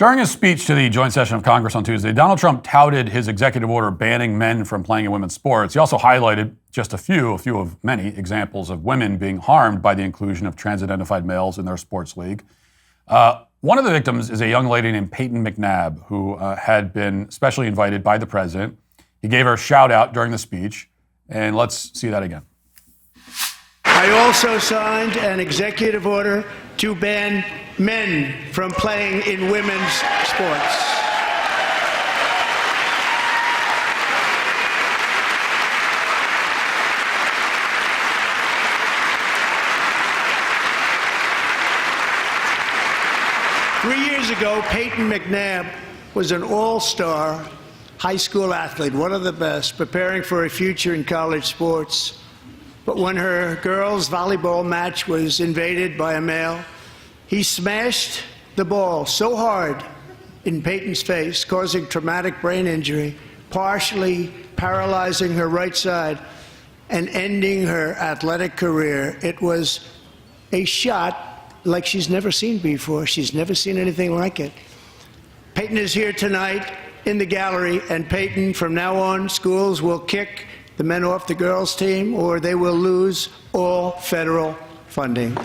During his speech to the joint session of Congress on Tuesday, Donald Trump touted his executive order banning men from playing in women's sports. He also highlighted just a few of many examples of women being harmed by the inclusion of trans-identified males in their sports league. One of the victims is a young lady named Peyton McNabb, who had been specially invited by the president. He gave her a shout out during the speech, and let's see that again. I also signed an executive order to ban men from playing in women's sports. Three years ago, Peyton McNabb was an all-star high school athlete, one of the best, preparing for a future in college sports. But when her girls' volleyball match was invaded by a male, he smashed the ball so hard in Peyton's face, causing traumatic brain injury, partially paralyzing her right side and ending her athletic career. It was a shot like she's never seen before. She's never seen anything like it. Peyton is here tonight in the gallery, and Peyton, from now on, schools will kick the men off the girls' team, or they will lose all federal funding.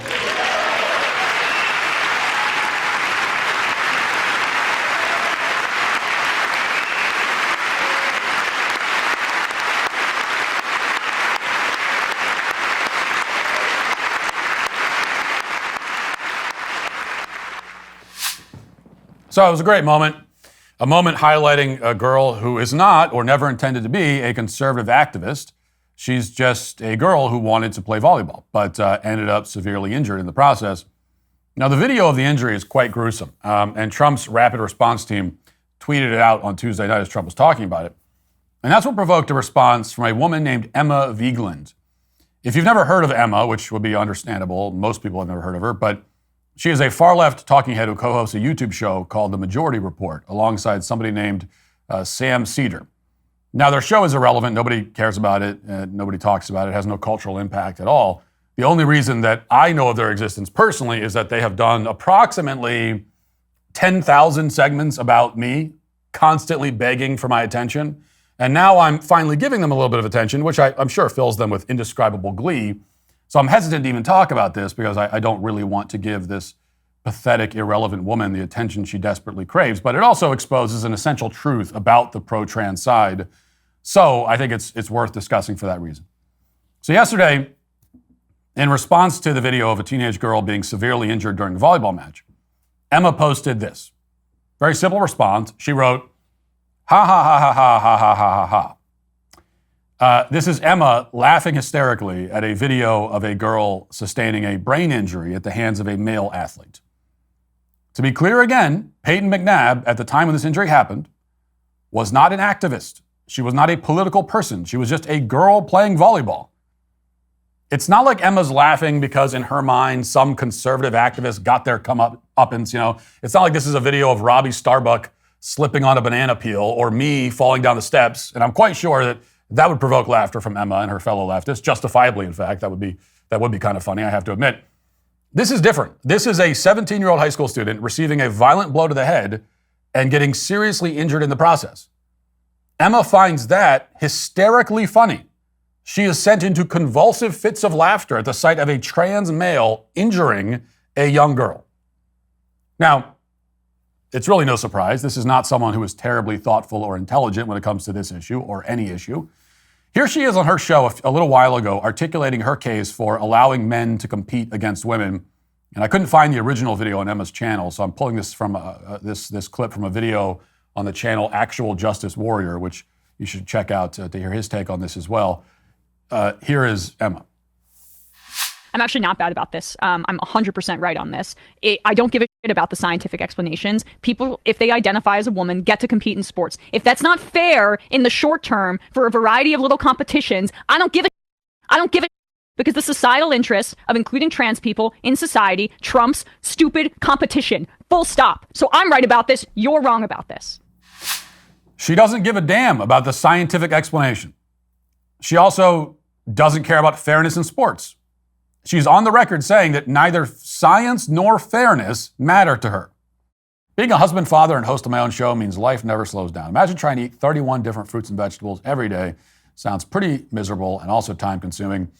So it was a great moment. A moment highlighting a girl who is not, or never intended to be, a conservative activist. She's just a girl who wanted to play volleyball, but ended up severely injured in the process. Now, the video of the injury is quite gruesome, and Trump's rapid response team tweeted it out on Tuesday night as Trump was talking about it. And that's what provoked a response from a woman named Emma Vigeland. If you've never heard of Emma, which would be understandable, most people have never heard of her, but she is a far-left talking head who co-hosts a YouTube show called The Majority Report alongside somebody named Sam Cedar. Now, their show is irrelevant. Nobody cares about it. Nobody talks about it. It has no cultural impact at all. The only reason that I know of their existence personally is that they have done approximately 10,000 segments about me, constantly begging for my attention. And now I'm finally giving them a little bit of attention, which I'm sure fills them with indescribable glee. So I'm hesitant to even talk about this because I don't really want to give this pathetic, irrelevant woman the attention she desperately craves. But it also exposes an essential truth about the pro-trans side. So I think it's worth discussing for that reason. So yesterday, in response to the video of a teenage girl being severely injured during a volleyball match, Emma posted this. Very simple response. She wrote, "Ha ha ha ha ha ha ha ha ha." This is Emma laughing hysterically at a video of a girl sustaining a brain injury at the hands of a male athlete. To be clear again, Peyton McNabb, at the time when this injury happened, was not an activist. She was not a political person. She was just a girl playing volleyball. It's not like Emma's laughing because in her mind some conservative activist got their comeuppance, you know. It's not like this is a video of Robbie Starbuck slipping on a banana peel or me falling down the steps, and I'm quite sure that would provoke laughter from Emma and her fellow leftists, justifiably, in fact. That would be kind of funny, I have to admit. This is different. This is a 17-year-old high school student receiving a violent blow to the head and getting seriously injured in the process. Emma finds that hysterically funny. She is sent into convulsive fits of laughter at the sight of a trans male injuring a young girl. Now, it's really no surprise. This is not someone who is terribly thoughtful or intelligent when it comes to this issue or any issue. Here she is on her show a little while ago articulating her case for allowing men to compete against women. And I couldn't find the original video on Emma's channel, so I'm pulling this from this clip from a video on the channel Actual Justice Warrior, which you should check out to hear his take on this as well. Here is Emma. I'm actually not bad about this. I'm 100% right on this. I don't give a shit about the scientific explanations. People, if they identify as a woman, get to compete in sports. If that's not fair in the short term for a variety of little competitions, I don't give a because the societal interest of including trans people in society trumps stupid competition. Full stop. So I'm right about this. You're wrong about this. She doesn't give a damn about the scientific explanation. She also doesn't care about fairness in sports. She's on the record saying that neither science nor fairness matter to her. Being a husband, father, and host of my own show means life never slows down. Imagine trying to eat 31 different fruits and vegetables every day. Sounds pretty miserable and also time-consuming.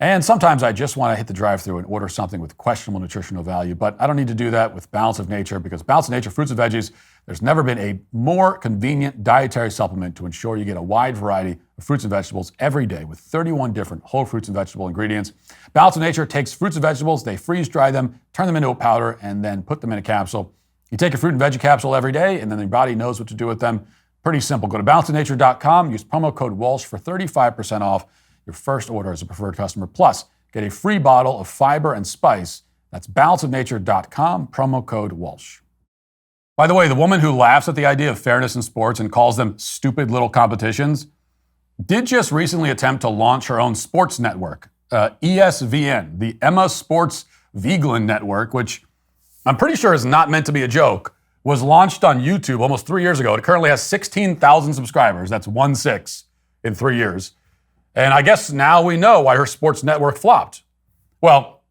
And sometimes I just want to hit the drive-thru and order something with questionable nutritional value, but I don't need to do that with Balance of Nature, because Balance of Nature fruits and veggies, there's never been a more convenient dietary supplement to ensure you get a wide variety of fruits and vegetables every day with 31 different whole fruits and vegetable ingredients. Balance of Nature takes fruits and vegetables, they freeze-dry them, turn them into a powder, and then put them in a capsule. You take a fruit and veggie capsule every day, and then your body knows what to do with them. Pretty simple. Go to balanceofnature.com, use promo code Walsh for 35% off your first order as a preferred customer. Plus, get a free bottle of fiber and spice. That's balanceofnature.com, promo code Walsh. By the way, the woman who laughs at the idea of fairness in sports and calls them stupid little competitions did just recently attempt to launch her own sports network, ESVN, the Emma Sports Vigeland network, which I'm pretty sure is not meant to be a joke, was launched on YouTube almost 3 years ago. It currently has 16,000 subscribers. That's 1/6 in 3 years. And I guess now we know why her sports network flopped. Well,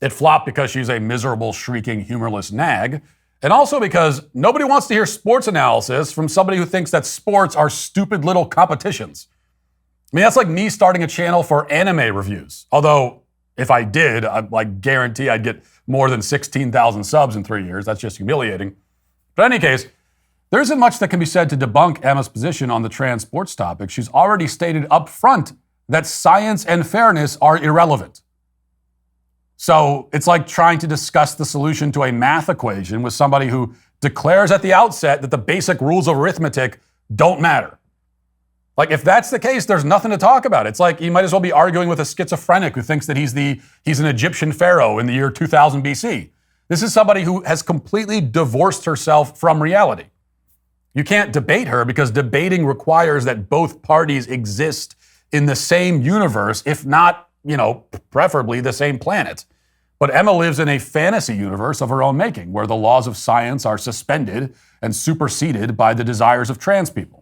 it flopped because she's a miserable, shrieking, humorless nag, and also because nobody wants to hear sports analysis from somebody who thinks that sports are stupid little competitions. I mean, that's like me starting a channel for anime reviews. Although, if I did, I guarantee I'd get more than 16,000 subs in 3 years. That's just humiliating. But in any case, there isn't much that can be said to debunk Emma's position on the trans sports topic. She's already stated up front that science and fairness are irrelevant. So it's like trying to discuss the solution to a math equation with somebody who declares at the outset that the basic rules of arithmetic don't matter. Like, if that's the case, there's nothing to talk about. It's like you might as well be arguing with a schizophrenic who thinks that he's an Egyptian pharaoh in the year 2000 BC. This is somebody who has completely divorced herself from reality. You can't debate her because debating requires that both parties exist in the same universe, if not, preferably the same planet. But Emma lives in a fantasy universe of her own making, where the laws of science are suspended and superseded by the desires of trans people.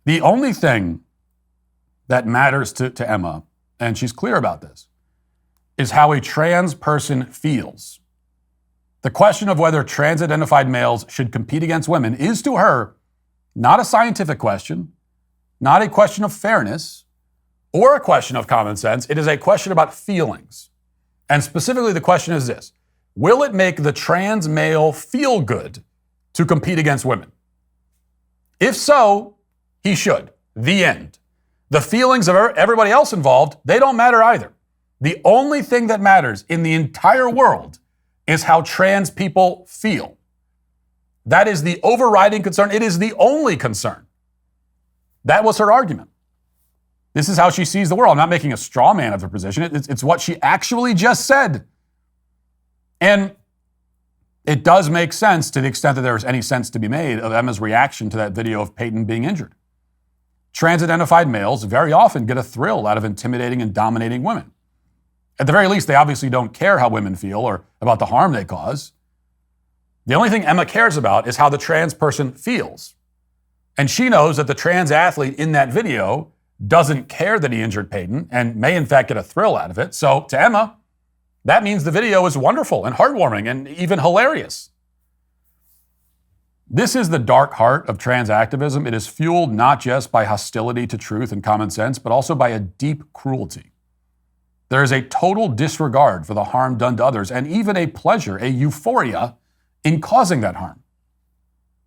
The only thing that matters to Emma, and she's clear about this, is how a trans person feels. The question of whether trans-identified males should compete against women is, to her, not a scientific question, not a question of fairness, or a question of common sense. It is a question about feelings. And specifically, the question is this: will it make the trans male feel good to compete against women? If so, he should. The end. The feelings of everybody else involved, they don't matter either. The only thing that matters in the entire world is how trans people feel. That is the overriding concern. It is the only concern. That was her argument. This is how she sees the world. I'm not making a straw man of her position. It's what she actually just said. And it does make sense, to the extent that there is any sense to be made, of Emma's reaction to that video of Peyton being injured. Trans-identified males very often get a thrill out of intimidating and dominating women. At the very least, they obviously don't care how women feel or about the harm they cause. The only thing Emma cares about is how the trans person feels. And she knows that the trans athlete in that video doesn't care that he injured Peyton and may in fact get a thrill out of it. So to Emma, that means the video is wonderful and heartwarming and even hilarious. This is the dark heart of trans activism. It is fueled not just by hostility to truth and common sense, but also by a deep cruelty. There is a total disregard for the harm done to others, and even a pleasure, a euphoria, in causing that harm.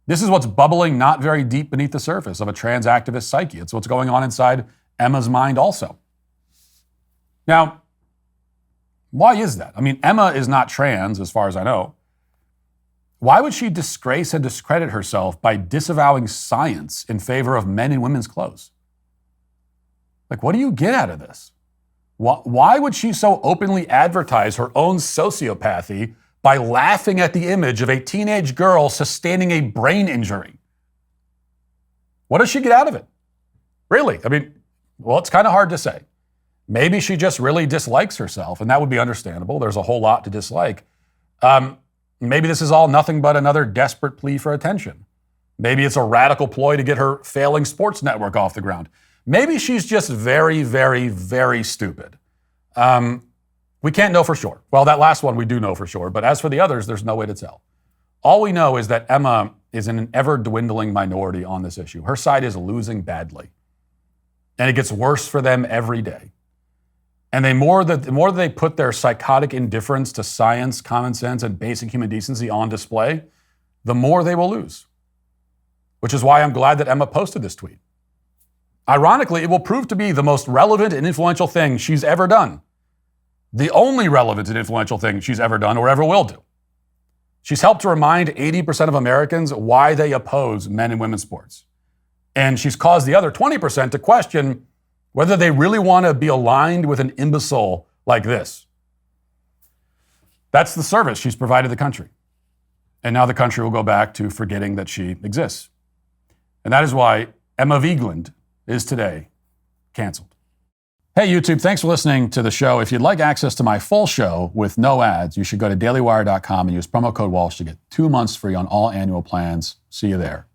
This is what's bubbling not very deep beneath the surface of a trans activist psyche. It's what's going on inside Emma's mind also. Now, why is that? I mean, Emma is not trans, as far as I know. Why would she disgrace and discredit herself by disavowing science in favor of men in women's clothes? Like, what do you get out of this? Why would she so openly advertise her own sociopathy by laughing at the image of a teenage girl sustaining a brain injury? What does she get out of it? Really? I mean, well, it's kind of hard to say. Maybe she just really dislikes herself, and that would be understandable. There's a whole lot to dislike. Maybe this is all nothing but another desperate plea for attention. Maybe it's a radical ploy to get her failing sports network off the ground. Maybe she's just very, very, very stupid. We can't know for sure. Well, that last one we do know for sure, but as for the others, there's no way to tell. All we know is that Emma is in an ever-dwindling minority on this issue. Her side is losing badly. And it gets worse for them every day. And the more that they put their psychotic indifference to science, common sense, and basic human decency on display, the more they will lose. Which is why I'm glad that Emma posted this tweet. Ironically, it will prove to be the most relevant and influential thing she's ever done. The only relevant and influential thing she's ever done or ever will do. She's helped to remind 80% of Americans why they oppose men and women's sports. And she's caused the other 20% to question whether they really want to be aligned with an imbecile like this. That's the service she's provided the country. And now the country will go back to forgetting that she exists. And that is why Emma Vigeland is today canceled. Hey, YouTube, thanks for listening to the show. If you'd like access to my full show with no ads, you should go to dailywire.com and use promo code Walsh to get 2 months free on all annual plans. See you there.